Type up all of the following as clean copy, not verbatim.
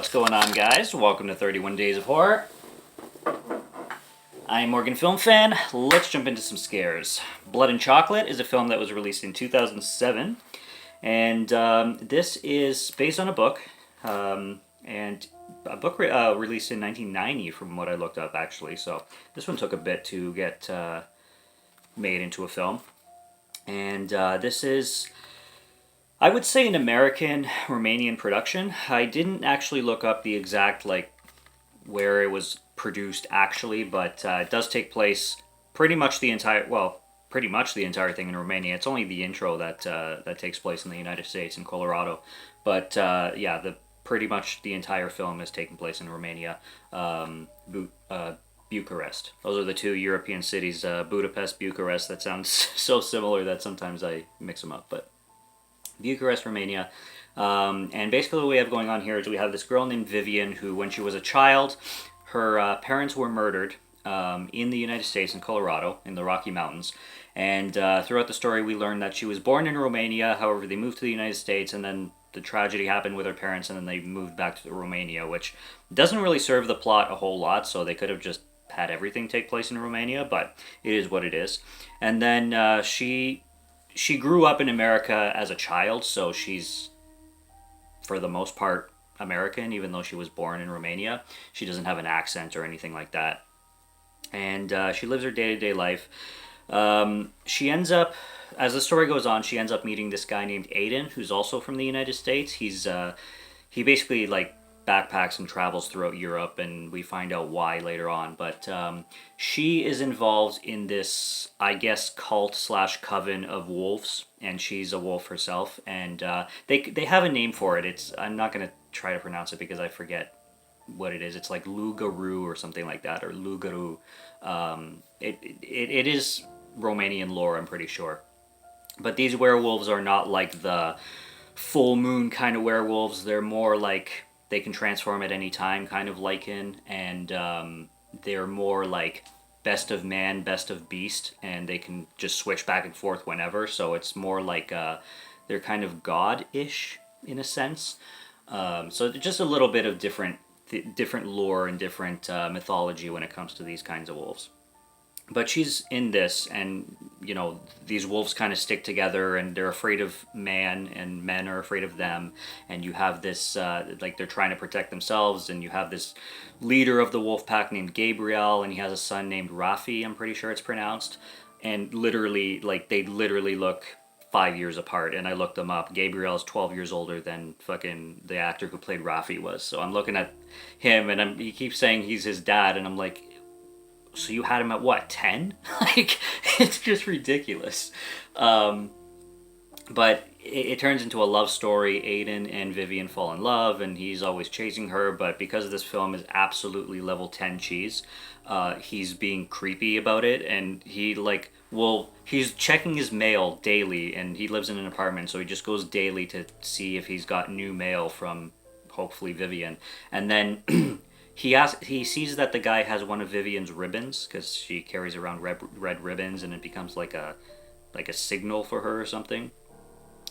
What's going on, guys? Welcome to 31 Days of Horror. I'm Morgan Film Fan. Let's jump into some scares. Blood and Chocolate is a film that was released in 2007, and this is based on a book, and a book released in 1990 from what I looked up, actually, so this one took a bit to get made into a film. And this is, I would say, an American-Romanian production. I didn't actually look up the exact, where it was produced actually, but it does take place pretty much the entire thing in Romania. It's only the intro that takes place in the United States, in Colorado. But pretty much the entire film is taking place in Romania, Bucharest. Those are the two European cities, Budapest, Bucharest. That sounds so similar that sometimes I mix them up, but Bucharest, Romania. And basically what we have going on here is we have this girl named Vivian who, when she was a child, her parents were murdered in the United States, in Colorado, in the Rocky Mountains. And throughout the story we learn that she was born in Romania, however they moved to the United States, and then the tragedy happened with her parents, and then they moved back to Romania, which doesn't really serve the plot a whole lot, so they could have just had everything take place in Romania, but it is what it is. And then she grew up in America as a child, so she's, for the most part, American, even though she was born in Romania. She doesn't have an accent or anything like that. And she lives her day-to-day life. She ends up, as the story goes on, she ends up meeting this guy named Aiden, who's also from the United States. He basically, backpacks and travels throughout Europe, and we find out why later on. But she is involved in this, I guess, cult/coven of wolves, and she's a wolf herself. And they have a name for it. I'm not going to try to pronounce it because I forget what it is. It's like Lugaru or something like that, or Lugaru. It is Romanian lore, I'm pretty sure. But these werewolves are not like the full moon kind of werewolves. They're more like they can transform at any time, kind of lycan, and they're more like best of man, best of beast, and they can just switch back and forth whenever. So it's more like they're kind of god-ish in a sense. So just a little bit of different lore and different mythology when it comes to these kinds of wolves. But she's in this, and these wolves kind of stick together, and they're afraid of man, and men are afraid of them. And you have this they're trying to protect themselves, and you have this leader of the wolf pack named Gabriel, and he has a son named Rafi, I'm pretty sure it's pronounced. And literally, they literally look 5 years apart, and I looked them up. Gabriel is 12 years older than fucking the actor who played Rafi was. So I'm looking at him, and he keeps saying he's his dad, and I'm like, so you had him at what, 10? It's just ridiculous. But it turns into a love story. Aiden and Vivian fall in love, and he's always chasing her, but because this film is absolutely level 10 cheese, he's being creepy about it, and he's checking his mail daily, and he lives in an apartment, so he just goes daily to see if he's got new mail from, hopefully, Vivian. And then he sees that the guy has one of Vivian's ribbons, because she carries around red ribbons, and it becomes like a signal for her or something.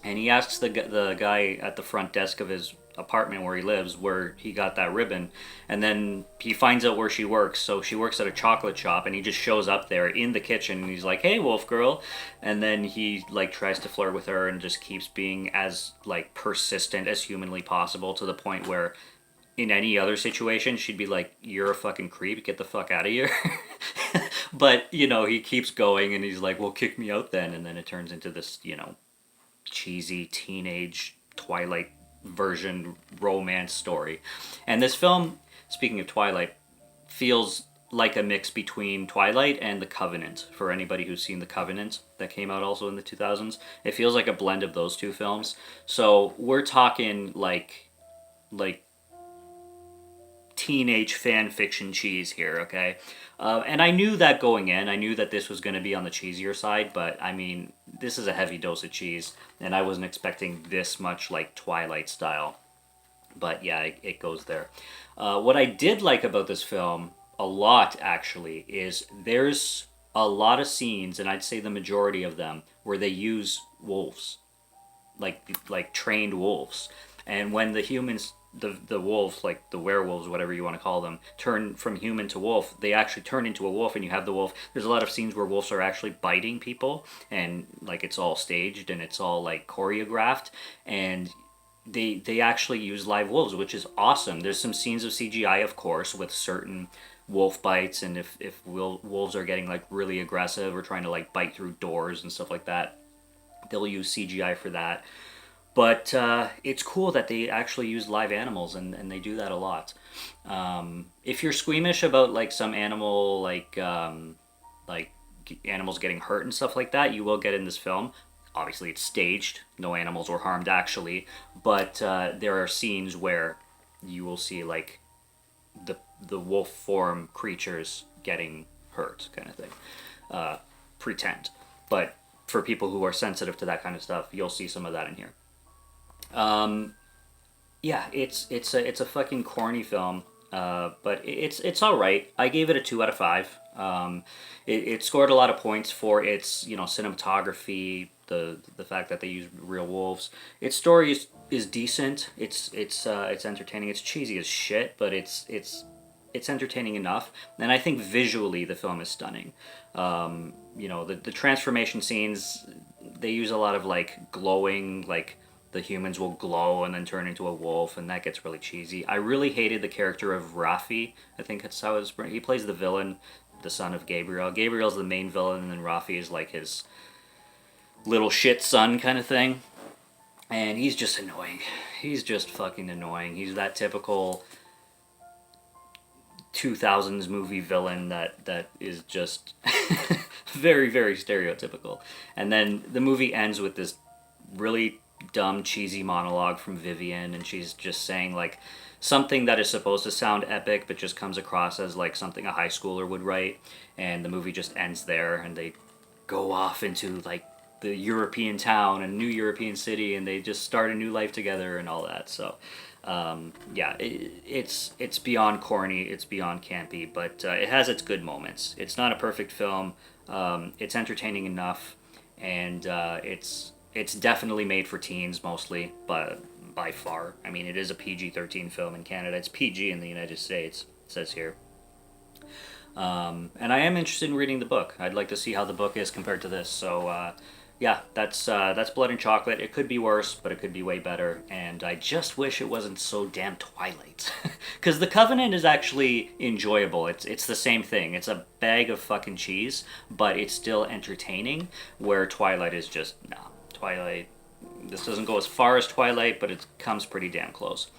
And he asks the guy at the front desk of his apartment where he lives where he got that ribbon, and then he finds out where she works. So she works at a chocolate shop, and he just shows up there in the kitchen, and he's like, "Hey, wolf girl," and then he tries to flirt with her and just keeps being as persistent as humanly possible, to the point where in any other situation she'd be like, "You're a fucking creep, get the fuck out of here." But he keeps going, and he's like, "Well, kick me out then," and then it turns into this cheesy teenage Twilight version romance story. And this film, speaking of Twilight, feels like a mix between Twilight and The Covenant. For anybody who's seen The Covenant, that came out also in the 2000s, it feels like a blend of those two films. So we're talking like teenage fan fiction cheese here, okay? And I knew that going in. I knew that this was going to be on the cheesier side, but I mean, this is a heavy dose of cheese, and I wasn't expecting this much Twilight style. But yeah, it goes there. What I did like about this film, a lot actually, is there's a lot of scenes, and I'd say the majority of them, where they use wolves, like trained wolves. And when the humans the wolves, like the werewolves, whatever you want to call them, turn from human to wolf, they actually turn into a wolf, and you have the wolf. There's a lot of scenes where wolves are actually biting people, and like it's all staged and it's all like choreographed, and they actually use live wolves, which is awesome. There's some scenes of CGI, of course, with certain wolf bites, and if wolves are getting like really aggressive or trying to like bite through doors and stuff like that, they'll use CGI for that. But it's cool that they actually use live animals, and they do that a lot. If you're squeamish about like some animal, like animals getting hurt and stuff like that, you will get in this film. Obviously, it's staged. No animals were harmed actually, but there are scenes where you will see like the wolf form creatures getting hurt, kind of thing. Pretend, but for people who are sensitive to that kind of stuff, you'll see some of that in here. Yeah, it's a fucking corny film, but it's all right. I gave it a 2 out of 5. It scored a lot of points for its cinematography, the fact that they use real wolves. Its story is decent. It's entertaining. It's cheesy as shit, but it's entertaining enough, and I think visually the film is stunning. The transformation scenes, they use a lot of like glowing, like the humans will glow and then turn into a wolf, and that gets really cheesy. I really hated the character of Rafi. I think that's how it's. He plays the villain, the son of Gabriel. Gabriel's the main villain, and then Rafi is like his little shit son kind of thing. And he's just annoying. He's just fucking annoying. He's that typical 2000s movie villain that is just very, very stereotypical. And then the movie ends with this really dumb, cheesy monologue from Vivian, and she's just saying like something that is supposed to sound epic but just comes across as like something a high schooler would write, and the movie just ends there, and they go off into like the European town and new European city, and they just start a new life together and all that. So yeah, it's beyond corny, it's beyond campy, but it has its good moments. It's not a perfect film. It's entertaining enough, and it's definitely made for teens mostly, but by far. I mean, it is a PG-13 film in Canada. It's PG in the United States, it says here. And I am interested in reading the book. I'd like to see how the book is compared to this. So yeah, that's Blood and Chocolate. It could be worse, but it could be way better. And I just wish it wasn't so damn Twilight, because The Covenant is actually enjoyable. It's the same thing. It's a bag of fucking cheese, but it's still entertaining. Where Twilight is just nah. Twilight. This doesn't go as far as Twilight, but it comes pretty damn close.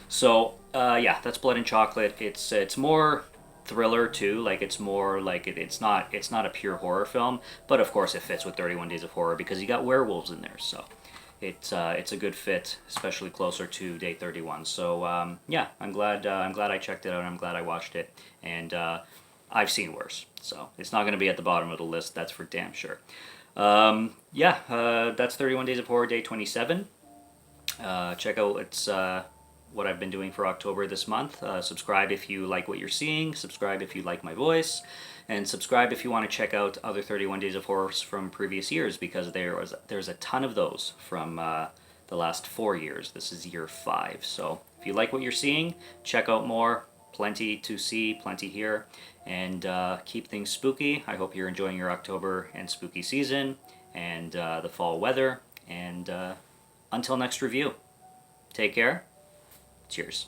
So yeah, that's Blood and Chocolate. It's more thriller too. Like it's more like it's not a pure horror film, but of course it fits with 31 Days of Horror because you got werewolves in there. So it's a good fit, especially closer to day 31. So yeah, I'm glad I checked it out. I'm glad I watched it, and I've seen worse. So it's not going to be at the bottom of the list. That's for damn sure. Yeah, that's 31 Days of Horror, day 27. Check out what I've been doing for October this month. Subscribe if you like what you're seeing. Subscribe if you like my voice. And subscribe if you want to check out other 31 Days of Horror from previous years, because there's a ton of those from the last 4 years. This is year 5. So if you like what you're seeing, check out more. Plenty to see, plenty here. And keep things spooky. I hope you're enjoying your October and spooky season and the fall weather. And until next review, take care. Cheers.